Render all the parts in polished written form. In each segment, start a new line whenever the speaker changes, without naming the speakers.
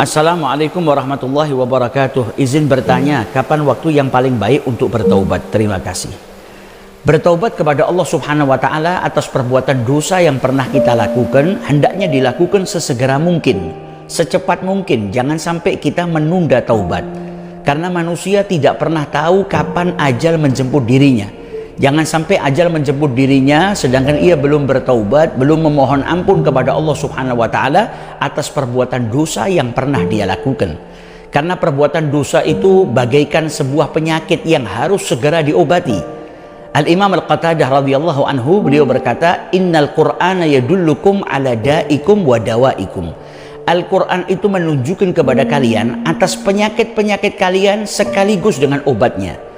Assalamualaikum warahmatullahi wabarakatuh. Izin bertanya, kapan waktu yang paling baik untuk bertaubat? Terima kasih. Bertaubat kepada Allah Subhanahu wa taala atas perbuatan dosa yang pernah kita lakukan hendaknya dilakukan sesegera mungkin, secepat mungkin. Jangan sampai kita menunda taubat. Karena manusia tidak pernah tahu kapan ajal menjemput dirinya. Jangan sampai ajal menjemput dirinya sedangkan ia belum bertaubat, belum memohon ampun kepada Allah Subhanahu wa taala atas perbuatan dosa yang pernah dia lakukan. Karena perbuatan dosa itu bagaikan sebuah penyakit yang harus segera diobati. Al-Imam Al-Qatadah radhiyallahu anhu beliau berkata, "Innal Qur'ana yadullukum ala da'ikum wa dawaikum." Al-Quran itu menunjukkan kepada kalian atas penyakit-penyakit kalian sekaligus dengan obatnya.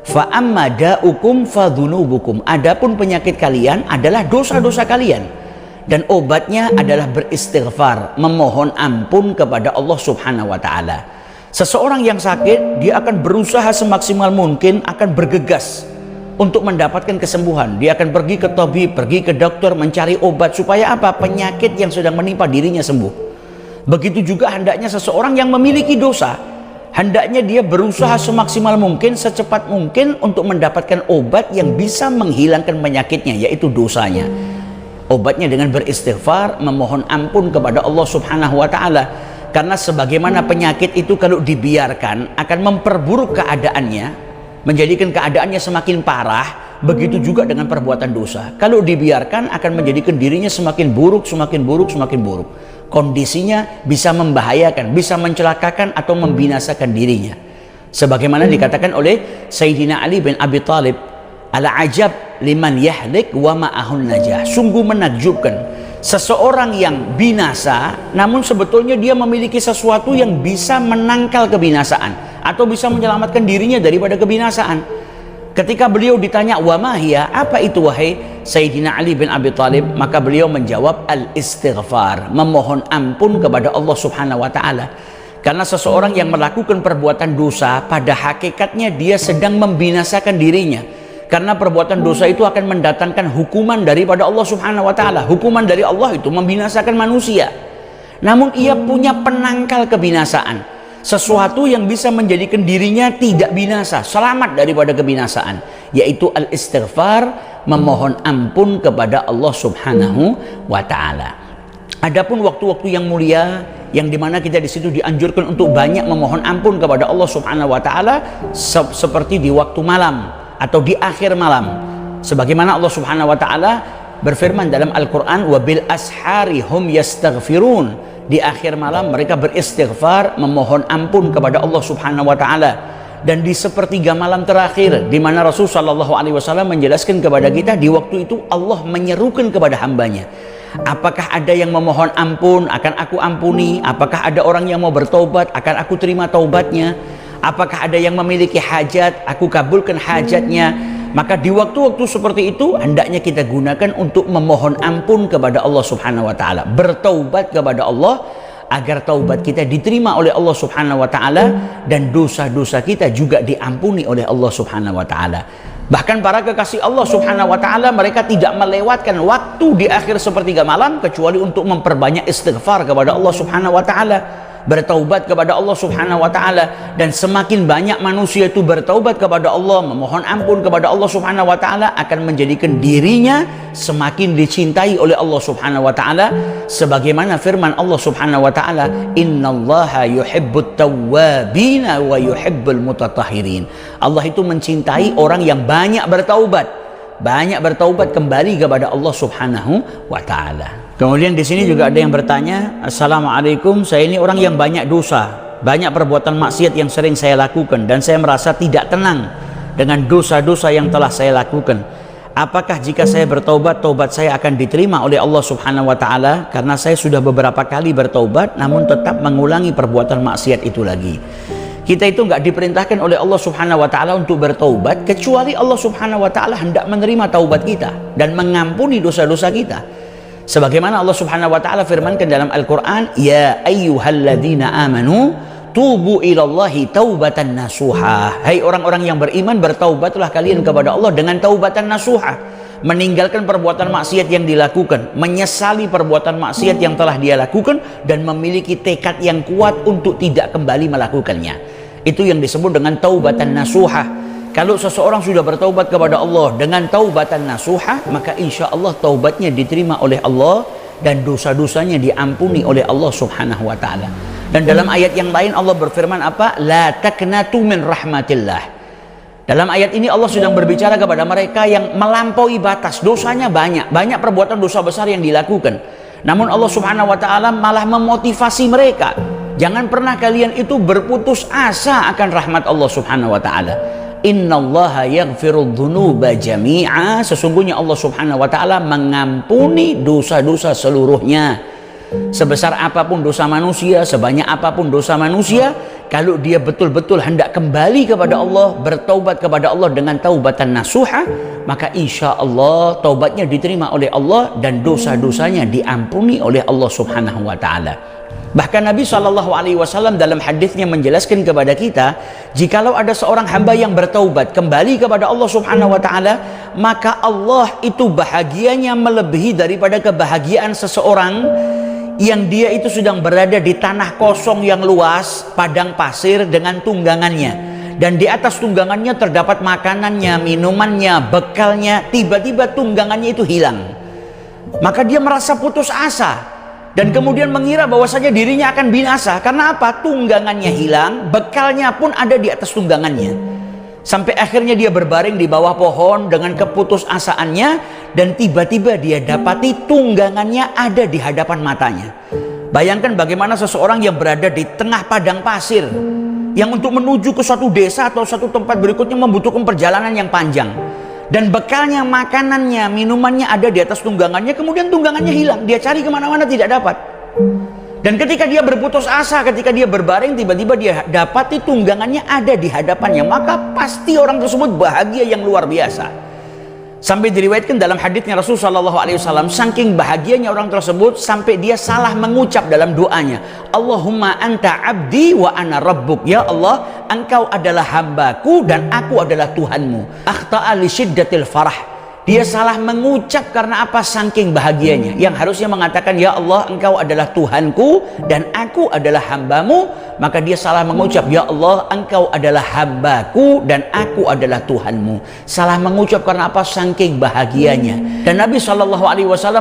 Fa amma da'ukum fadhunubukum. Adapun penyakit kalian adalah dosa-dosa kalian dan obatnya adalah beristighfar, memohon ampun kepada Allah Subhanahu wa taala. Seseorang yang sakit, dia akan berusaha semaksimal mungkin, akan bergegas untuk mendapatkan kesembuhan. Dia akan pergi ke tabib, pergi ke dokter, mencari obat supaya apa? Penyakit yang sedang menimpa dirinya sembuh. Begitu juga hendaknya seseorang yang memiliki dosa, hendaknya dia berusaha semaksimal mungkin, secepat mungkin untuk mendapatkan obat yang bisa menghilangkan penyakitnya, yaitu dosanya. Obatnya dengan beristighfar, memohon ampun kepada Allah Subhanahu wa taala. Karena sebagaimana penyakit itu kalau dibiarkan akan memperburuk keadaannya, menjadikan keadaannya semakin parah, begitu juga dengan perbuatan dosa. Kalau dibiarkan akan menjadikan dirinya semakin buruk, semakin buruk, semakin buruk. Kondisinya bisa membahayakan, bisa mencelakakan atau membinasakan dirinya. Sebagaimana dikatakan oleh Sayyidina Ali bin Abi Thalib, "Al-ajab liman yahlik wa ma'ahun najah." Sungguh menakjubkan seseorang yang binasa namun sebetulnya dia memiliki sesuatu yang bisa menangkal kebinasaan atau bisa menyelamatkan dirinya daripada kebinasaan. Ketika beliau ditanya, "Wa ma hiya?" Apa itu wahai Sayyidina Ali bin Abi Thalib? Maka beliau menjawab, al-istighfar, memohon ampun kepada Allah Subhanahu wa taala. Karena seseorang yang melakukan perbuatan dosa pada hakikatnya dia sedang membinasakan dirinya. Karena perbuatan dosa itu akan mendatangkan hukuman daripada Allah Subhanahu wa taala. Hukuman dari Allah itu membinasakan manusia. Namun ia punya penangkal kebinasaan. Sesuatu yang bisa menjadikan dirinya tidak binasa, selamat daripada kebinasaan, yaitu al-istighfar, memohon ampun kepada Allah Subhanahu wa taala. Adapun waktu-waktu yang mulia yang dimana kita di situ dianjurkan untuk banyak memohon ampun kepada Allah Subhanahu wa taala, seperti di waktu malam atau di akhir malam. Sebagaimana Allah Subhanahu wa taala berfirman dalam Al-Qur'an, "Wa bil ashari hum yastaghfirun." Di akhir malam mereka beristighfar, memohon ampun kepada Allah Subhanahu wa taala. Dan di sepertiga malam terakhir di mana Rasul sallallahu alaihi wasallam menjelaskan kepada kita, di waktu itu Allah menyerukan kepada hambanya, apakah ada yang memohon ampun, akan aku ampuni. Apakah ada orang yang mau bertobat, akan aku terima taubatnya. Apakah ada yang memiliki hajat, aku kabulkan hajatnya. Maka di waktu-waktu seperti itu hendaknya kita gunakan untuk memohon ampun kepada Allah Subhanahu wa taala, bertaubat kepada Allah agar taubat kita diterima oleh Allah Subhanahu wa taala dan dosa-dosa kita juga diampuni oleh Allah Subhanahu wa taala. Bahkan para kekasih Allah Subhanahu wa taala mereka tidak melewatkan waktu di akhir sepertiga malam kecuali untuk memperbanyak istighfar kepada Allah Subhanahu wa taala, bertaubat kepada Allah Subhanahu wa taala. Dan semakin banyak manusia itu bertaubat kepada Allah, memohon ampun kepada Allah Subhanahu wa taala, akan menjadikan dirinya semakin dicintai oleh Allah Subhanahu wa taala. Sebagaimana firman Allah Subhanahu wa taala, "Innallaha yuhibbut tawwabina wa yuhibbul mutatahhirin." Allah itu mencintai orang yang banyak bertaubat kembali kepada Allah Subhanahu wa taala. Kemudian di sini juga ada yang bertanya, "Assalamualaikum, saya ini orang yang banyak dosa, banyak perbuatan maksiat yang sering saya lakukan dan saya merasa tidak tenang dengan dosa-dosa yang telah saya lakukan. Apakah jika saya bertaubat, taubat saya akan diterima oleh Allah Subhanahu wa taala? Karena saya sudah beberapa kali bertaubat namun tetap mengulangi perbuatan maksiat itu lagi." Kita itu nggak diperintahkan oleh Allah Subhanahu wa taala untuk bertaubat kecuali Allah Subhanahu wa taala hendak menerima taubat kita dan mengampuni dosa-dosa kita. Sebagaimana Allah Subhanahu wa taala firmankan dalam Al-Qur'an, "Ya ayyuhalladzina amanu tubu ilallahi taubatan nasuha." Hai orang-orang yang beriman, bertaubatlah kalian kepada Allah dengan taubatan nasuha. meninggalkan perbuatan maksiat yang dilakukan, menyesali perbuatan maksiat yang telah dia lakukan, dan memiliki tekad yang kuat untuk tidak kembali melakukannya. Itu yang disebut dengan taubatan nasuha. Kalau seseorang sudah bertaubat kepada Allah dengan taubatan nasuha, maka insya Allah taubatnya diterima oleh Allah dan dosa-dosanya diampuni oleh Allah Subhanahu wa ta'ala. Dan dalam ayat yang lain Allah berfirman apa? La taqnatu min rahmatillah. Dalam ayat ini Allah sedang berbicara kepada mereka yang melampaui batas, dosanya banyak perbuatan dosa besar yang dilakukan. Namun Allah Subhanahu wa ta'ala malah memotivasi mereka. Jangan pernah kalian itu berputus asa akan rahmat Allah Subhanahu wa ta'ala. Innallaha yaghfirudz dzunuba jami'a. Sesungguhnya Allah Subhanahu wa ta'ala mengampuni dosa-dosa seluruhnya. Sebesar apapun dosa manusia, sebanyak apapun dosa manusia, kalau dia betul-betul hendak kembali kepada Allah, bertaubat kepada Allah dengan taubatan nasuha, maka insya Allah taubatnya diterima oleh Allah dan dosa-dosanya diampuni oleh Allah Subhanahu wa ta'ala. Bahkan Nabi SAW dalam hadisnya menjelaskan kepada kita, jikalau ada seorang hamba yang bertaubat kembali kepada Allah Subhanahu wa ta'ala, maka Allah itu bahagianya melebihi daripada kebahagiaan seseorang yang dia itu sedang berada di tanah kosong yang luas, padang pasir dengan tunggangannya, dan di atas tunggangannya terdapat makanannya, minumannya, bekalnya. Tiba-tiba tunggangannya itu hilang, maka dia merasa putus asa dan kemudian mengira bahwasanya dirinya akan binasa. Karena apa? Tunggangannya hilang, bekalnya pun ada di atas tunggangannya. Sampai akhirnya dia berbaring di bawah pohon dengan keputusasaannya, dan tiba-tiba dia dapati tunggangannya ada di hadapan matanya. Bayangkan bagaimana seseorang yang berada di tengah padang pasir, yang untuk menuju ke suatu desa atau suatu tempat berikutnya membutuhkan perjalanan yang panjang, dan bekalnya, makanannya, minumannya ada di atas tunggangannya, kemudian tunggangannya hilang. Dia cari kemana-mana tidak dapat. Dan ketika dia berputus asa, ketika dia berbaring, tiba-tiba dia dapati tunggangannya ada di hadapannya, maka pasti orang tersebut bahagia yang luar biasa. Sampai diriwayatkan dalam haditsnya Rasulullah SAW, saking bahagianya orang tersebut sampai dia salah mengucap dalam doanya, Allahumma anta abdi wa ana rabbuk. Ya Allah, engkau adalah hambaku dan aku adalah Tuhanmu. Akhta'a li syiddatil farah. Dia salah mengucap karena apa? Saking bahagianya. Yang harusnya mengatakan, ya Allah, engkau adalah Tuhanku dan aku adalah hambamu, maka dia salah mengucap, ya Allah, engkau adalah hambaku dan aku adalah Tuhanmu. Salah mengucap karena apa? Saking bahagianya. Dan Nabi SAW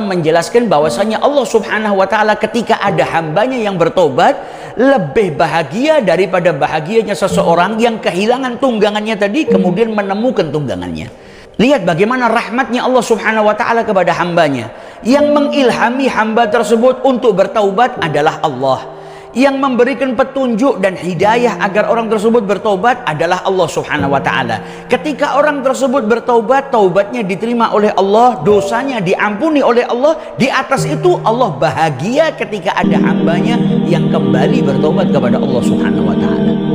menjelaskan bahwasanya Allah Subhanahu wa ta'ala ketika ada hambanya yang bertobat, lebih bahagia daripada bahagianya seseorang yang kehilangan tunggangannya tadi kemudian menemukan tunggangannya. Lihat bagaimana rahmatnya Allah Subhanahu wa ta'ala kepada hambanya. Yang mengilhami hamba tersebut untuk bertaubat adalah Allah. Yang memberikan petunjuk dan hidayah agar orang tersebut bertaubat adalah Allah Subhanahu wa ta'ala. Ketika orang tersebut bertaubat, taubatnya diterima oleh Allah, dosanya diampuni oleh Allah. Di atas itu Allah bahagia ketika ada hambanya yang kembali bertaubat kepada Allah Subhanahu wa ta'ala.